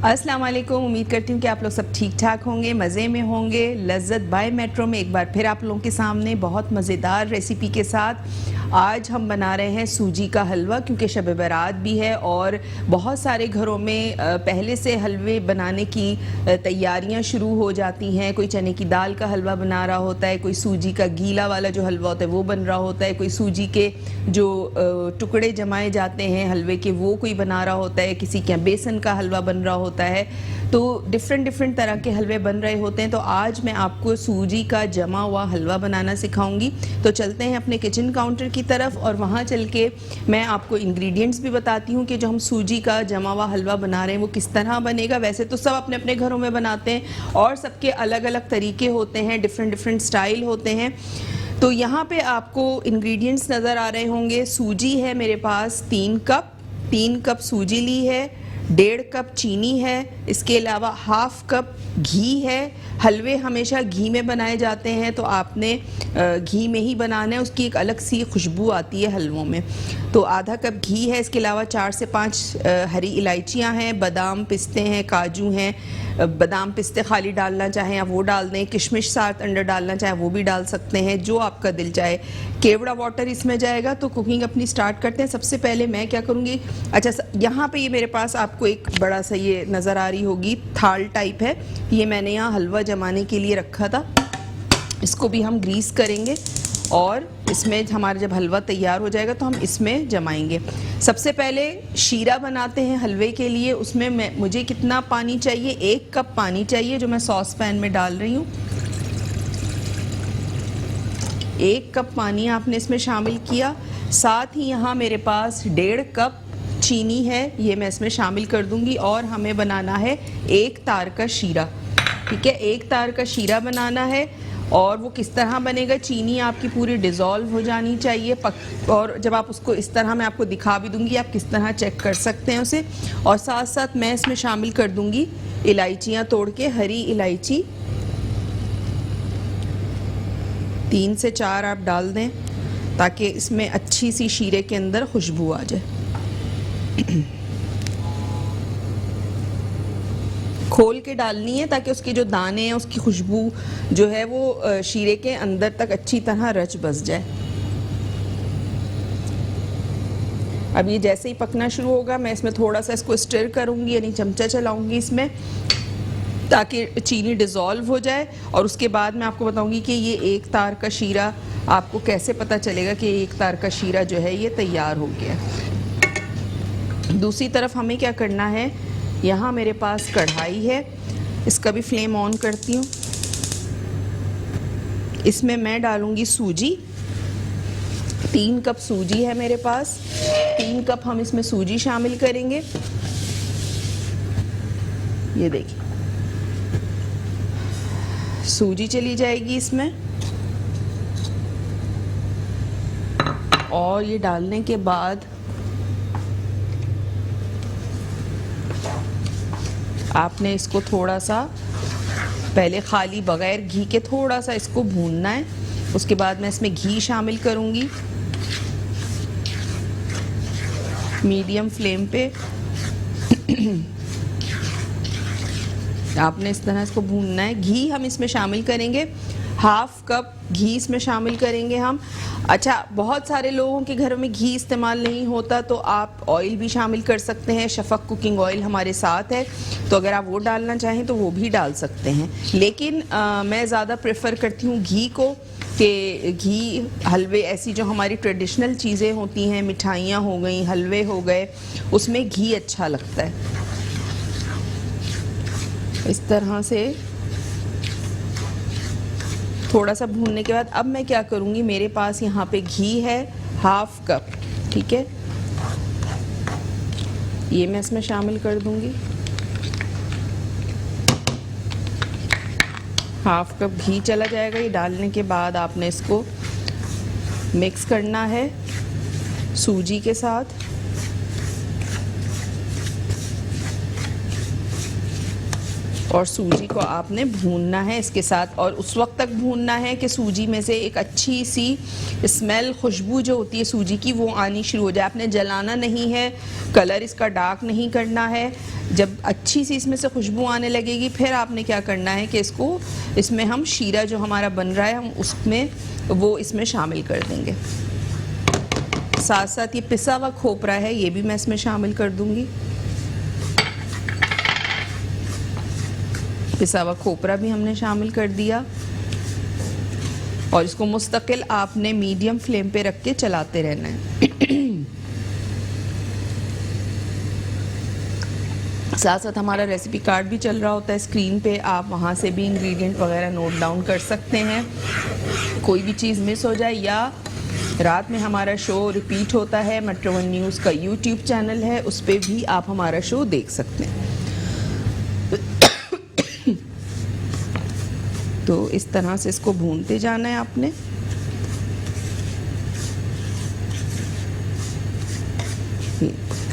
अस्सलाम वालेकुम। उम्मीद करती हूँ कि आप लोग सब ठीक ठाक होंगे, मज़े में होंगे। लज़्ज़त बाय मेट्रो में एक बार फिर आप लोगों के सामने बहुत मज़ेदार रेसिपी के साथ आज हम बना रहे हैं सूजी का हलवा, क्योंकि शब बारात भी है और बहुत सारे घरों में पहले से हलवे बनाने की तैयारियां शुरू हो जाती हैं। कोई चने की दाल का हलवा बना रहा होता है, कोई सूजी का गीला वाला जो हलवा होता है वो बन रहा होता है, कोई सूजी के जो टुकड़े जमाए जाते हैं हलवे के वो कोई बना रहा होता है, किसी के यहाँ बेसन का हलवा बन रहा होता है। तो डिफरेंट तरह के हलवे बन रहे होते हैं। तो आज मैं आपको सूजी का जमा हुआ हलवा बनाना सिखाऊंगी। तो चलते हैं अपने किचन काउंटर की तरफ और वहाँ चल के मैं आपको इंग्रेडिएंट्स भी बताती हूँ कि जो हम सूजी का जमा हुआ हलवा बना रहे हैं वो किस तरह बनेगा। वैसे तो सब अपने अपने घरों में बनाते हैं और सबके अलग अलग तरीके होते हैं, डिफरेंट स्टाइल होते हैं। तो यहाँ पे आपको इंग्रेडिएंट्स नज़र आ रहे होंगे। सूजी है मेरे पास 3 कप सूजी ली है, 1.5 कप चीनी है, इसके अलावा हाफ कप घी है। हलवे हमेशा घी में बनाए जाते हैं तो आपने घी में ही बनाना है, उसकी एक अलग सी खुशबू आती है हलवों में। तो आधा कप घी है, इसके अलावा 4 से 5 हरी इलायचियाँ हैं, बादाम पिस्ते हैं, काजू हैं। बादाम पिस्ते खाली डालना चाहें आप वो डाल दें, किशमिश साथ अंडर डालना चाहें वो भी डाल सकते हैं, जो आपका दिल चाहे। केवड़ा वाटर इसमें जाएगा। तो कुकिंग अपनी स्टार्ट करते हैं। सबसे पहले मैं क्या करूँगी, अच्छा यहाँ पे ये मेरे पास आपको एक बड़ा सा ये नज़र आ रही होगी थाल टाइप है, ये मैंने यहाँ हलवा जमाने के लिए रखा था। इसको भी हम ग्रीस करेंगे और इसमें हमारा जब हलवा तैयार हो जाएगा तो हम इसमें जमाएंगे। सबसे पहले शीरा बनाते हैं हलवे के लिए। उसमें मुझे कितना पानी चाहिए, 1 कप पानी चाहिए जो मैं सॉस पैन में डाल रही हूँ। 1 कप पानी आपने इसमें शामिल किया। साथ ही यहाँ मेरे पास 1.5 कप चीनी है, ये मैं इसमें शामिल कर दूंगी। और हमें बनाना है 1 तार का शीरा। ठीक है, 1 तार का शीरा बनाना है। और वो किस तरह बनेगा, चीनी आपकी पूरी डिज़ोल्व हो जानी चाहिए और जब आप उसको इस तरह मैं आपको दिखा भी दूंगी आप किस तरह चेक कर सकते हैं उसे। और साथ साथ मैं इसमें शामिल कर दूंगी इलायचियाँ तोड़ के। हरी इलायची 3 से 4 आप डाल दें ताकि इसमें अच्छी सी शीरे के अंदर खुशबू आ जाए। खोल के डालनी है ताकि उसके जो दाने हैं उसकी खुशबू जो है वो शीरे के अंदर तक अच्छी तरह रच बस जाए। अब ये जैसे ही पकना शुरू होगा मैं इसमें थोड़ा सा इसको स्टिर करूंगी, यानी चमचा चलाऊंगी इसमें ताकि चीनी डिज़ोल्व हो जाए। और उसके बाद मैं आपको बताऊंगी कि ये 1 तार का शीरा आपको कैसे पता चलेगा कि 1 तार का शीरा जो है ये तैयार हो गया। दूसरी तरफ हमें क्या करना है, यहाँ मेरे पास कढ़ाई है, इसका भी फ्लेम ऑन करती हूँ। इसमें मैं डालूंगी सूजी। 3 कप सूजी है मेरे पास, 3 कप हम इसमें सूजी शामिल करेंगे। ये देखिए सूजी चली जाएगी इसमें। और ये डालने के बाद आपने इसको थोड़ा सा पहले खाली बगैर घी के थोड़ा सा इसको भूनना है। उसके बाद मैं इसमें घी शामिल करूंगी मीडियम फ्लेम पे। आपने इस तरह इसको भूनना है। घी हम इसमें शामिल करेंगे, हाफ कप घी इसमें शामिल करेंगे हम। अच्छा, बहुत सारे लोगों के घरों में घी इस्तेमाल नहीं होता तो आप ऑयल भी शामिल कर सकते हैं। शफक कुकिंग ऑयल हमारे साथ है तो अगर आप वो डालना चाहें तो वो भी डाल सकते हैं। लेकिन मैं ज़्यादा प्रेफर करती हूँ घी को, कि घी हलवे ऐसी जो हमारी ट्रेडिशनल चीज़ें होती हैं, मिठाइयाँ हो गई, हलवे हो गए, उसमें घी अच्छा लगता है। इस तरह से थोड़ा सा भूनने के बाद अब मैं क्या करूँगी, मेरे पास यहाँ पे घी है हाफ कप। ठीक है, ये मैं इसमें शामिल कर दूँगी। हाफ कप घी चला जाएगा। ये डालने के बाद आपने इसको मिक्स करना है सूजी के साथ। और सूजी को आपने भूनना है इसके साथ, और उस वक्त तक भूनना है कि सूजी में से एक अच्छी सी स्मेल, खुशबू जो होती है सूजी की वो आनी शुरू हो जाए। आपने जलाना नहीं है, कलर इसका डार्क नहीं करना है, जब अच्छी सी इसमें से खुशबू आने लगेगी फिर आपने क्या करना है कि इसमें हम शीरा जो हमारा बन रहा है हम उसमें वो इसमें शामिल कर देंगे। साथ साथ ये पिसा हुआ खोपरा है, ये भी मैं इसमें शामिल कर दूंगी। पिसा हुआ खोपरा भी हमने शामिल कर दिया और इसको मुस्तकिल आपने मीडियम फ्लेम पे रख के चलाते रहना है। साथ साथ हमारा रेसिपी कार्ड भी चल रहा होता है स्क्रीन पे, आप वहाँ से भी इंग्रेडिएंट वगैरह नोट डाउन कर सकते हैं। कोई भी चीज़ मिस हो जाए या रात में हमारा शो रिपीट होता है, मेट्रो वन न्यूज़ का यूट्यूब चैनल है, उस पर भी आप हमारा शो देख सकते हैं। तो इस तरह से इसको भूनते जाना है आपने।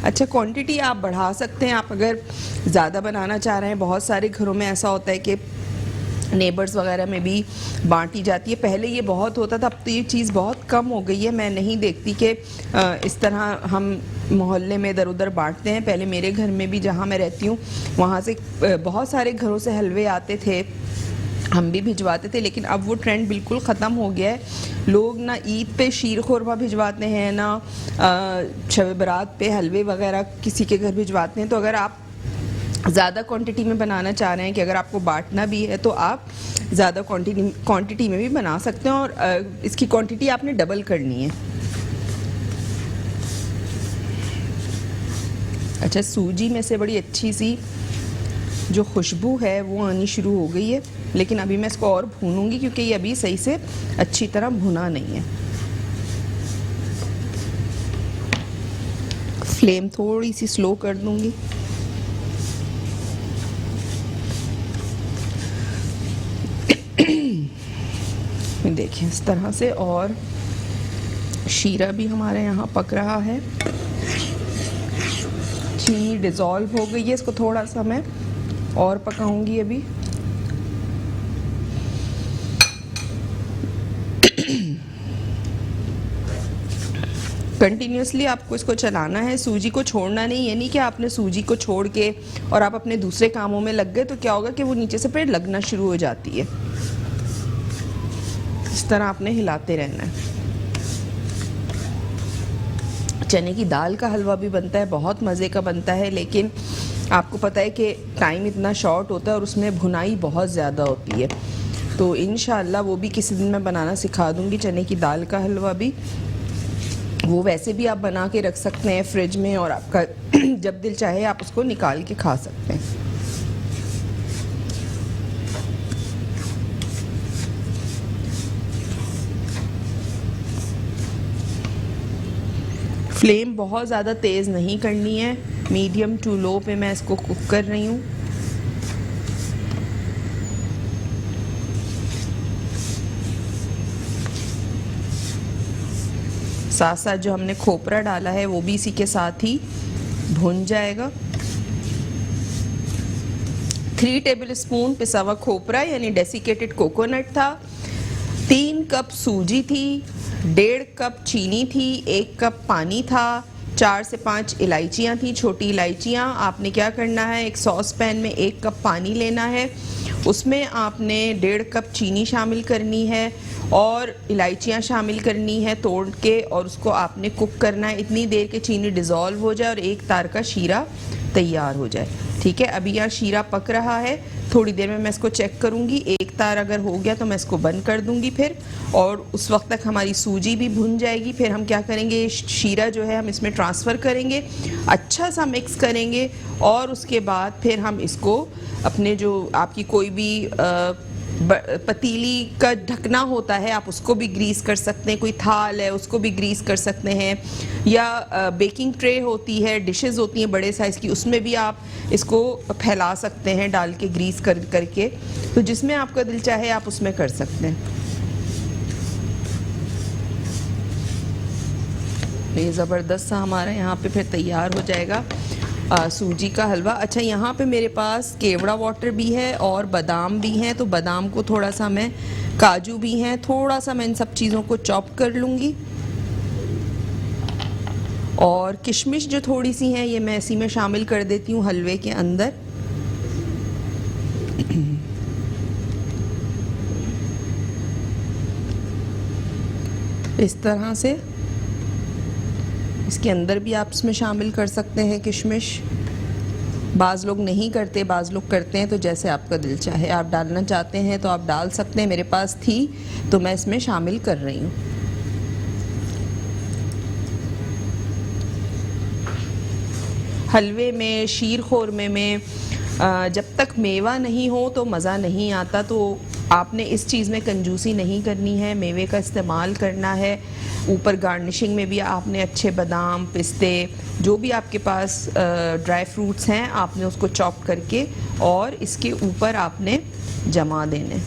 अच्छा, क्वांटिटी आप बढ़ा सकते हैं, आप अगर ज़्यादा बनाना चाह रहे हैं। बहुत सारे घरों में ऐसा होता है कि नेबर्स वगैरह में भी बांटी जाती है। पहले ये बहुत होता था, अब तो ये चीज़ बहुत कम हो गई है। मैं नहीं देखती कि इस तरह हम मोहल्ले में इधर उधर बांटते हैं। पहले मेरे घर में भी जहाँ मैं रहती हूँ वहाँ से बहुत सारे घरों से हलवे आते थे, हम भी भिजवाते थे, लेकिन अब वो ट्रेंड बिल्कुल ख़त्म हो गया है। लोग ना ईद पे शीर खुरमा भिजवाते हैं, ना शब बरात पे हलवे वगैरह किसी के घर भिजवाते हैं। तो अगर आप ज़्यादा क्वांटिटी में बनाना चाह रहे हैं कि अगर आपको बांटना भी है तो आप ज़्यादा क्वांटिटी में भी बना सकते हैं और इसकी क्वांटिटी आपने डबल करनी है। अच्छा, सूजी में से बड़ी अच्छी सी जो खुशबू है वो आनी शुरू हो गई है, लेकिन अभी मैं इसको और भूनूंगी क्योंकि ये अभी सही से अच्छी तरह भुना नहीं है। फ्लेम थोड़ी सी स्लो कर दूंगी। देखिए इस तरह से, और शीरा भी हमारे यहाँ पक रहा है। चीनी डिज़ोल्व हो गई है, इसको थोड़ा सा मैं और पकाऊंगी अभी। कंटिन्यूसली आपको इसको चलाना है, सूजी को छोड़ना नहीं। ये नहीं कि आपने सूजी को छोड़ के और आप अपने दूसरे कामों में लग गए तो क्या होगा कि वो नीचे से फिर लगना शुरू हो जाती है। इस तरह आपने हिलाते रहना है। चने की दाल का हलवा भी बनता है, बहुत मज़े का बनता है, लेकिन आपको पता है कि टाइम इतना शॉर्ट होता है और उसमें भुनाई बहुत ज़्यादा होती है। तो इंशाअल्लाह वो भी किसी दिन मैं बनाना सिखा दूँगी, चने की दाल का हलवा भी। वो वैसे भी आप बना के रख सकते हैं फ्रिज में, और आपका जब दिल चाहे आप उसको निकाल के खा सकते हैं। फ्लेम बहुत ज़्यादा तेज़ नहीं करनी है, मीडियम टू लो पे मैं इसको कुक कर रही हूँ। साथ साथ जो हमने खोपरा डाला है वो भी इसी के साथ ही भुन जाएगा। 3 टेबलस्पून पिसा हुआ खोपरा यानी डेसिकेटेड कोकोनट था, 3 कप सूजी थी, 1.5 कप चीनी थी, 1 कप पानी था, 4 से 5 इलायचियाँ थी, छोटी इलायचियाँ। आपने क्या करना है, एक सॉस पैन में 1 कप पानी लेना है, उसमें आपने 1.5 कप चीनी शामिल करनी है और इलायचियाँ शामिल करनी है तोड़ के, और उसको आपने कुक करना है इतनी देर के चीनी डिज़ोल्व हो जाए और एक तार का शीरा तैयार हो जाए। ठीक है, अभी यहाँ शीरा पक रहा है, थोड़ी देर में मैं इसको चेक करूँगी। एक तार अगर हो गया तो मैं इसको बंद कर दूँगी फिर, और उस वक्त तक हमारी सूजी भी भुन जाएगी। फिर हम क्या करेंगे, शीरा जो है हम इसमें ट्रांसफ़र करेंगे, अच्छा सा मिक्स करेंगे, और उसके बाद फिर हम इसको अपने जो आपकी कोई भी पतीली का ढकना होता है आप उसको भी ग्रीस कर सकते हैं, कोई थाल है उसको भी ग्रीस कर सकते हैं, या बेकिंग ट्रे होती है, डिशेस होती हैं बड़े साइज़ की, उसमें भी आप इसको फैला सकते हैं डाल के ग्रीस करके। तो जिसमें आपका दिल चाहे आप उसमें कर सकते हैं। ये ज़बरदस्त सा हमारा यहाँ पे फिर तैयार हो जाएगा सूजी का हलवा। अच्छा, यहाँ पे मेरे पास केवड़ा वाटर भी है और बादाम भी हैं, तो बादाम को थोड़ा सा मैं, काजू भी हैं, थोड़ा सा मैं इन सब चीज़ों को चॉप कर लूँगी और किशमिश जो थोड़ी सी हैं ये मैं इसी में शामिल कर देती हूँ हलवे के अंदर। इस तरह से इसके अंदर भी आप इसमें शामिल कर सकते हैं किशमिश। बाज़ लोग नहीं करते, बाज़ लोग करते हैं, तो जैसे आपका दिल चाहे। आप डालना चाहते हैं तो आप डाल सकते हैं, मेरे पास थी तो मैं इसमें शामिल कर रही हूँ। हलवे में, शीर खोरमे में जब तक मेवा नहीं हो तो मज़ा नहीं आता। तो आपने इस चीज़ में कंजूसी नहीं करनी है, मेवे का इस्तेमाल करना है। ऊपर गार्निशिंग में भी आपने अच्छे बादाम, पिस्ते, जो भी आपके पास ड्राई फ्रूट्स हैं, आपने उसको चॉप करके और इसके ऊपर आपने जमा देने।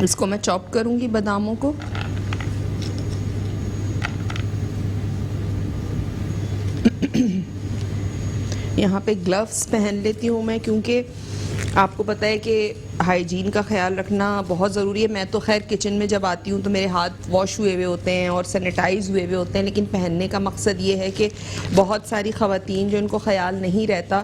इसको मैं चॉप करूँगी बादामों को। यहाँ पे ग्लव्स पहन लेती हूँ मैं, क्योंकि आपको पता है कि हाइजीन का ख्याल रखना बहुत ज़रूरी है। मैं तो खैर किचन में जब आती हूँ तो मेरे हाथ वॉश हुए हुए होते हैं और सैनिटाइज हुए हुए होते हैं, लेकिन पहनने का मकसद ये है कि बहुत सारी ख़वातीन जो इनको ख्याल नहीं रहता,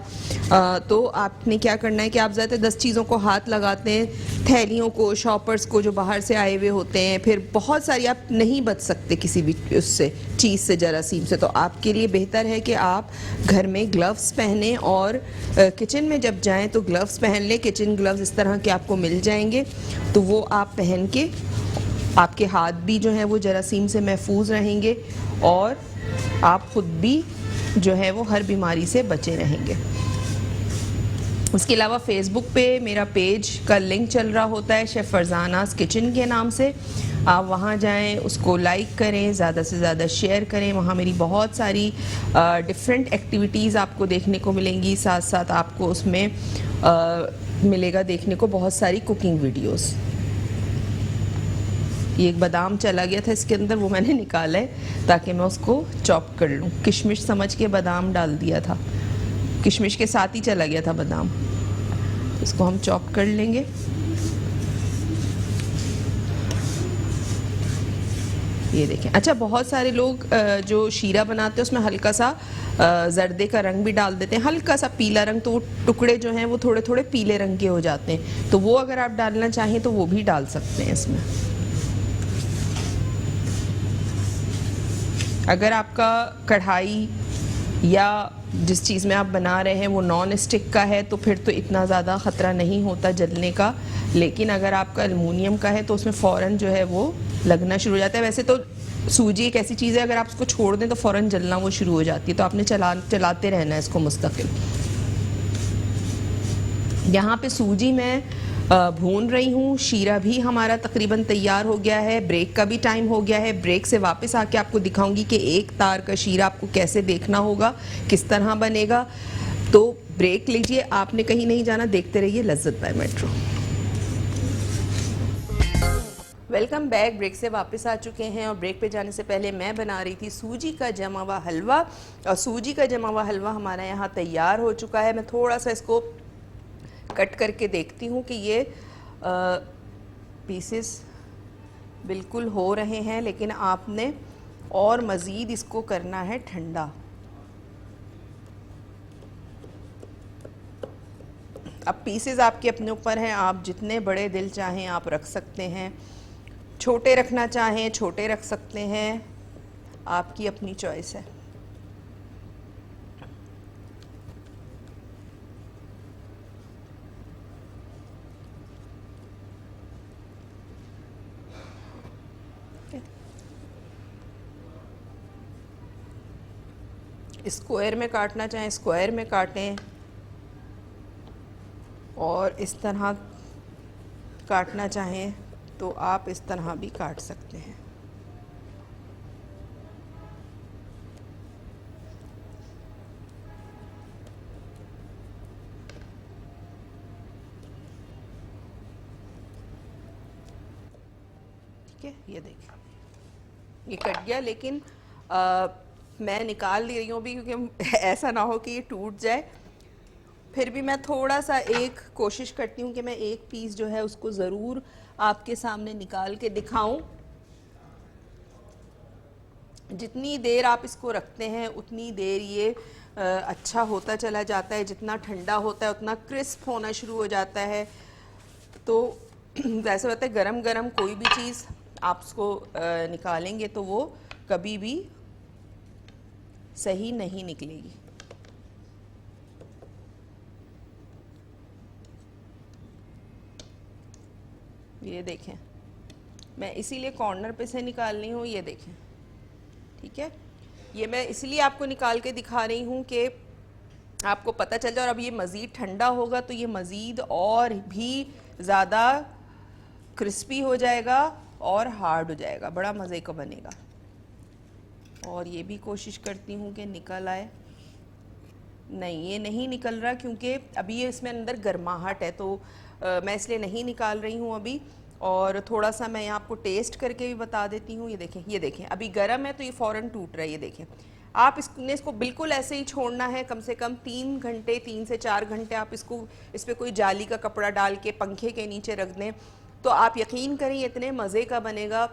तो आपने क्या करना है कि आप ज़्यादातर 10 चीज़ों को हाथ लगाते हैं, थैलियों को, शॉपर्स को जो बाहर से आए हुए होते हैं, फिर बहुत सारी आप नहीं बच सकते किसी भी उससे चीज़ से, जरासीम से। तो आपके लिए बेहतर है कि आप घर में ग्लव्स पहने और किचन में जब जाएं तो ग्लव्स पहन लें। किचन ग्लव्स इस तरह के आपको मिल जाएंगे, तो वो आप पहन के आपके हाथ भी जो हैं वो जरासीम से महफूज रहेंगे और आप ख़ुद भी जो है वो हर बीमारी से बचे रहेंगे। उसके अलावा फ़ेसबुक पे मेरा पेज का लिंक चल रहा होता है, शेफ़ फरजानाज़ किचन के नाम से। आप वहाँ जाएं, उसको लाइक करें, ज़्यादा से ज़्यादा शेयर करें। वहाँ मेरी बहुत सारी डिफरेंट एक्टिविटीज़ आपको देखने को मिलेंगी। साथ साथ आपको उसमें मिलेगा देखने को बहुत सारी कुकिंग वीडियोस। ये एक बादाम चला गया था इसके अंदर, वो मैंने निकाला है ताकि मैं उसको चॉप कर लूँ। किशमिश समझ के बादाम डाल दिया था, किशमिश के साथ ही चला गया था बादाम। इसको हम चॉप कर लेंगे। ये देखें। अच्छा, बहुत सारे लोग जो शीरा बनाते हैं उसमें हल्का सा जर्दे का रंग भी डाल देते हैं, हल्का सा पीला रंग, तो वो टुकड़े जो हैं वो थोड़े थोड़े पीले रंग के हो जाते हैं। तो वो अगर आप डालना चाहें तो वो भी डाल सकते हैं इसमें। अगर आपका कढ़ाई या जिस चीज़ में आप बना रहे हैं वो नॉन स्टिक का है तो फिर तो इतना ज़्यादा ख़तरा नहीं होता जलने का, लेकिन अगर आपका एल्युमिनियम का है तो उसमें फ़ौरन जो है वो लगना शुरू हो जाता है। वैसे तो सूजी एक ऐसी चीज़ है, अगर आप उसको छोड़ दें तो फ़ौरन जलना वो शुरू हो जाती है, तो आपने चलाते रहना है इसको मुस्तकिल। यहाँ पे सूजी मैं भून रही हूँ। शीरा भी हमारा तकरीबन तैयार हो गया है। ब्रेक का भी टाइम हो गया है। ब्रेक से वापस आके आपको दिखाऊंगी कि एक तार का शीरा आपको कैसे देखना होगा, किस तरह बनेगा। तो ब्रेक लीजिए, आपने कहीं नहीं जाना, देखते रहिए Lazzat by Metro. Welcome back. Break से वापस आ चुके हैं और ब्रेक पे जाने से पहले मैं बना रही थी सूजी का जमा हुआ हलवा, और सूजी का जमा हुआ हलवा हमारा यहाँ तैयार हो चुका है। मैं थोड़ा सा इसको कट करके देखती हूँ कि ये पीसेस बिल्कुल हो रहे हैं, लेकिन आपने और मज़ीद इसको करना है ठंडा। अब पीसेस आपके अपने ऊपर हैं, आप जितने बड़े दिल चाहें आप रख सकते हैं, छोटे रखना चाहें छोटे रख सकते हैं, आपकी अपनी चॉइस है। स्क्वायर में काटना चाहें स्क्वायर में काटें, और इस तरह काटना चाहें तो आप इस तरह भी काट सकते हैं। ठीक है, ये देखिए ये कट गया, लेकिन मैं निकाल ले रही हूँ भी क्योंकि ऐसा ना हो कि ये टूट जाए। फिर भी मैं थोड़ा सा एक कोशिश करती हूँ कि मैं एक पीस जो है उसको ज़रूर आपके सामने निकाल के दिखाऊं। जितनी देर आप इसको रखते हैं उतनी देर ये अच्छा होता चला जाता है। जितना ठंडा होता है उतना क्रिस्प होना शुरू हो जाता है। तो वैसे होता है गरम गरम कोई भी चीज़ आप उसको निकालेंगे तो वो कभी भी सही नहीं निकलेगी। ये देखें, मैं इसीलिए कॉर्नर पे से निकाल रही हूँ। ये देखें, ठीक है, ये मैं इसलिए आपको निकाल के दिखा रही हूँ कि आपको पता चल जाए। और अब ये मज़ीद ठंडा होगा तो ये मज़ीद और भी ज़्यादा क्रिस्पी हो जाएगा और हार्ड हो जाएगा, बड़ा मज़े का बनेगा। और ये भी कोशिश करती हूँ कि निकल आए। नहीं, ये नहीं निकल रहा क्योंकि अभी ये इसमें अंदर गर्माहट है, तो मैं इसलिए नहीं निकाल रही हूँ अभी। और थोड़ा सा मैं यहाँ आपको टेस्ट करके भी बता देती हूँ। ये देखें अभी गर्म है तो ये फ़ौरन टूट रहा है। ये देखें, आप इसको बिल्कुल ऐसे ही छोड़ना है। कम से कम 3 घंटे, 3 से 4 घंटे आप इसको, इस पर कोई जाली का कपड़ा डाल के पंखे के नीचे रख दें तो आप यकीन करें इतने मज़े का बनेगा,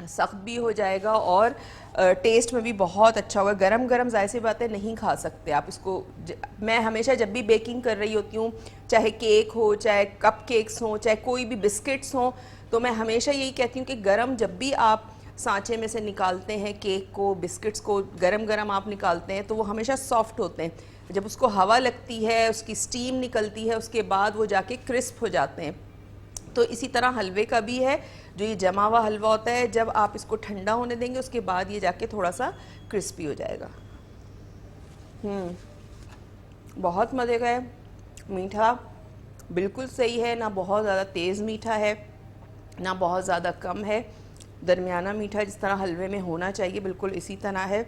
सख्त भी हो जाएगा और टेस्ट में भी बहुत अच्छा होगा। गरम गरम ज़ाहिर सी बात है नहीं खा सकते आप इसको। मैं हमेशा जब भी बेकिंग कर रही होती हूँ, चाहे केक हो, चाहे कप केक्स हों, चाहे कोई भी बिस्किट्स हों, तो मैं हमेशा यही कहती हूँ कि गरम जब भी आप सांचे में से निकालते हैं केक को, बिस्किट्स को गरम गरम आप निकालते हैं तो वो हमेशा सॉफ्ट होते हैं। जब उसको हवा लगती है, उसकी स्टीम निकलती है, उसके बाद वो जाके क्रिस्प हो जाते हैं। तो इसी तरह हलवे का भी है, जो ये जमा हुआ हलवा होता है, जब आप इसको ठंडा होने देंगे उसके बाद ये जाके थोड़ा सा क्रिस्पी हो जाएगा। बहुत मज़े का है। मीठा बिल्कुल सही है, ना बहुत ज़्यादा तेज़ मीठा है ना बहुत ज़्यादा कम है, दरमियाना मीठा जिस तरह हलवे में होना चाहिए बिल्कुल इसी तरह है।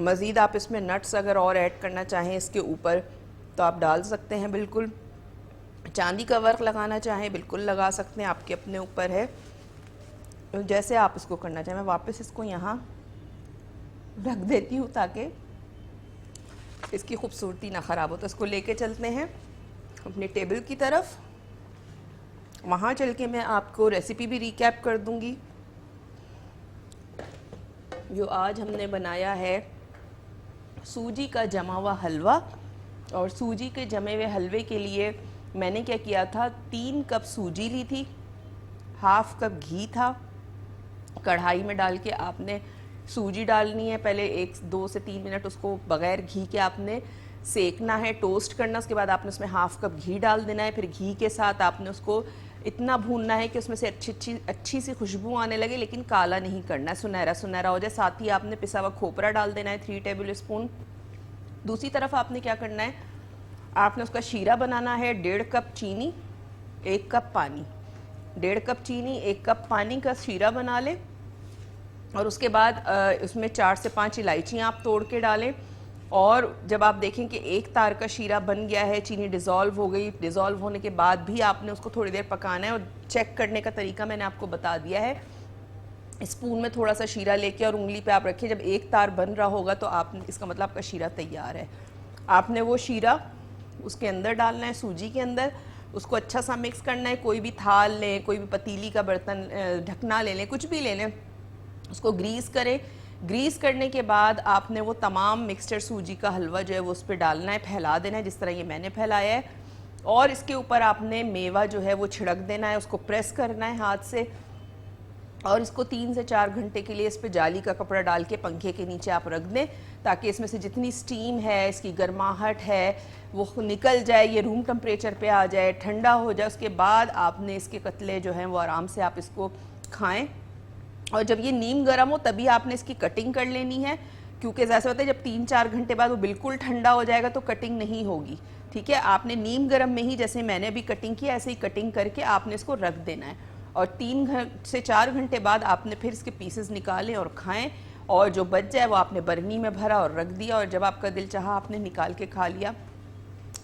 मज़ीद आप इसमें नट्स अगर और ऐड करना चाहें इसके ऊपर तो आप डाल सकते हैं। बिल्कुल चांदी का वर्क लगाना चाहें बिल्कुल लगा सकते हैं, आपके अपने ऊपर है जैसे आप इसको करना चाहें। मैं वापस इसको यहाँ रख देती हूँ ताकि इसकी खूबसूरती ना ख़राब हो। तो इसको लेके चलते हैं अपने टेबल की तरफ। वहाँ चल के मैं आपको रेसिपी भी रिकैप कर दूँगी। जो आज हमने बनाया है सूजी का जमा हुआ हलवा, और सूजी के जमे हुए हलवे के लिए मैंने क्या किया था, 3 कप सूजी ली थी, हाफ कप घी था। कढ़ाई में डाल के आपने सूजी डालनी है, पहले 2 से 3 मिनट उसको बग़ैर घी के आपने सेकना है, टोस्ट करना। उसके बाद आपने उसमें हाफ कप घी डाल देना है। फिर घी के साथ आपने उसको इतना भूनना है कि उसमें से अच्छी सी खुशबू आने लगे, लेकिन काला नहीं करना है, सुनहरा सुनहरा हो जाए। साथ ही आपने पिसा हुआ खोपरा डाल देना है 3 टेबल स्पून। दूसरी तरफ आपने क्या करना है, आपने उसका शीरा बनाना है। 1.5 कप चीनी, 1 कप पानी, 1.5 कप चीनी 1 कप पानी का शीरा बना लें। और उसके बाद उसमें 4 से 5 इलायचियाँ आप तोड़ के डालें। और जब आप देखें कि 1 तार का शीरा बन गया है, चीनी डिज़ोल्व हो गई, डिज़ोल्व होने के बाद भी आपने उसको थोड़ी देर पकाना है। और चेक करने का तरीका मैंने आपको बता दिया है। स्पून में थोड़ा सा शीरा लेके और उंगली पे आप रखिए, जब 1 तार बन रहा होगा तो आप, इसका मतलब आपका शीरा तैयार है। आपने वो शीरा उसके अंदर डालना है, सूजी के अंदर। उसको अच्छा सा मिक्स करना है। कोई भी थाल लें, कोई भी पतीली का बर्तन, ढकना ले लें, कुछ भी ले लें, उसको ग्रीस करें। ग्रीस करने के बाद आपने वो तमाम मिक्सचर सूजी का हलवा जो है वो उस पर डालना है, फैला देना है जिस तरह ये मैंने फैलाया है। और इसके ऊपर आपने मेवा जो है वो छिड़क देना है, उसको प्रेस करना है हाथ से। और इसको 3 से 4 घंटे के लिए इस पर जाली का कपड़ा डाल के पंखे के नीचे आप रख दें, ताकि इसमें से जितनी स्टीम है, इसकी गर्माहट है, वो निकल जाए, ये रूम टेम्परेचर पे आ जाए, ठंडा हो जाए। उसके बाद आपने इसके कतले जो हैं वो आराम से आप इसको खाएं। और जब ये नीम गर्म हो तभी आपने इसकी कटिंग कर लेनी है, क्योंकि जैसे होता है जब 3-4 घंटे बाद वो बिल्कुल ठंडा हो जाएगा तो कटिंग नहीं होगी। ठीक है, आपने नीम गर्म में ही, जैसे मैंने अभी कटिंग की, ऐसे ही कटिंग करके आपने इसको रख देना है। और 3 से 4 घंटे बाद आपने फिर इसके पीसेस निकालें और खाएं। और जो बच जाए वो आपने बरनी में भरा और रख दिया, और जब आपका दिल चाहा आपने निकाल के खा लिया।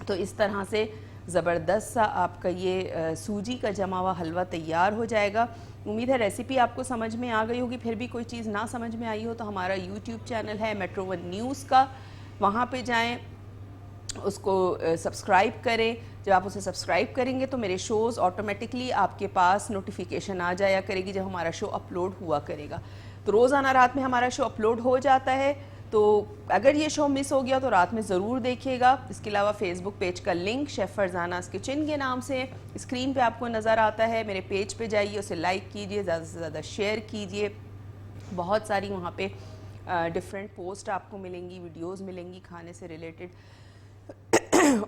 तो इस तरह से ज़बरदस्त सा आपका ये सूजी का जमा हुआ हलवा तैयार हो जाएगा। उम्मीद है रेसिपी आपको समझ में आ गई होगी। फिर भी कोई चीज़ ना समझ में आई हो तो हमारा YouTube चैनल है मेट्रो 1 न्यूज़ का, वहाँ पे जाएं, उसको सब्सक्राइब करें। जब आप उसे सब्सक्राइब करेंगे तो मेरे शोज़ ऑटोमेटिकली आपके पास नोटिफिकेशन आ जाया करेगी जब हमारा शो अपलोड हुआ करेगा। तो रोज़ाना रात में हमारा शो अपलोड हो जाता है, तो अगर ये शो मिस हो गया तो रात में ज़रूर देखिएगा। इसके अलावा फेसबुक पेज का लिंक शेफ़ फरजानाज़ किचन के नाम से स्क्रीन पे आपको नज़र आता है। मेरे पेज पे जाइए, उसे लाइक कीजिए, ज़्यादा से ज़्यादा शेयर कीजिए। बहुत सारी वहाँ पे डिफरेंट पोस्ट आपको मिलेंगी, वीडियोज़ मिलेंगी खाने से रिलेटेड।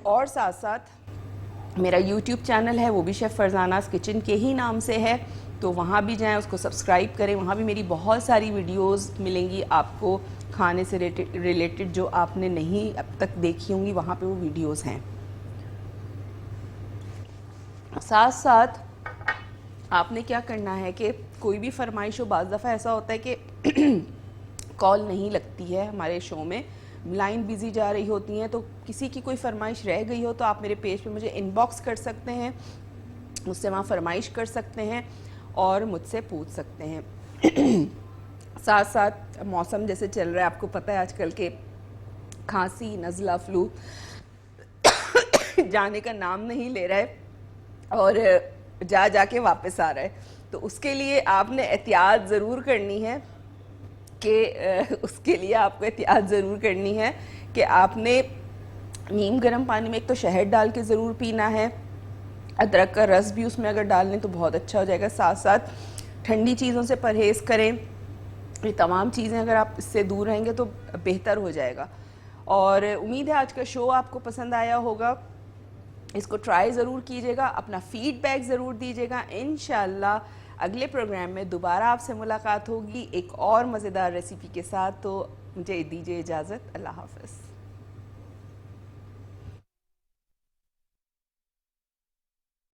और साथ साथ मेरा यूट्यूब चैनल है, वो भी शेफ़ फरजानाज़ किचन के ही नाम से है, तो वहाँ भी जाएं, उसको सब्सक्राइब करें। वहाँ भी मेरी बहुत सारी वीडियोस मिलेंगी आपको खाने से रिलेटेड जो आपने नहीं अब तक देखी होंगी, वहाँ पे वो वीडियोस हैं। साथ साथ आपने क्या करना है कि कोई भी फरमाइश हो, बाज़ दफ़ा ऐसा होता है कि कॉल नहीं लगती है हमारे शो में, लाइन बिज़ी जा रही होती हैं, तो किसी की कोई फरमाइश रह गई हो तो आप मेरे पेज पे मुझे इनबॉक्स कर सकते हैं, मुझसे वहाँ फरमाइश कर सकते हैं और मुझसे पूछ सकते हैं। साथ साथ मौसम जैसे चल रहा है, आपको पता है आजकल के खांसी, नज़ला, फ्लू जाने का नाम नहीं ले रहा है और जा के वापस आ रहा है। तो उसके लिए आपने एहतियात ज़रूर करनी है कि उसके लिए आपको एहतियात ज़रूर करनी है कि आपने नीम गर्म पानी में एक तो शहद डाल के ज़रूर पीना है, अदरक का रस भी उसमें अगर डाल लें तो बहुत अच्छा हो जाएगा। साथ साथ ठंडी चीज़ों से परहेज़ करें, ये तमाम चीज़ें अगर आप इससे दूर रहेंगे तो बेहतर हो जाएगा। और उम्मीद है आज का शो आपको पसंद आया होगा, इसको ट्राई ज़रूर कीजिएगा, अपना फीडबैक ज़रूर दीजिएगा। इंशाल्लाह अगले प्रोग्राम में दोबारा आपसे मुलाकात होगी एक और मज़ेदार रेसिपी के साथ। तो मुझे दीजिए इजाज़त, अल्लाह हाफ़िज़।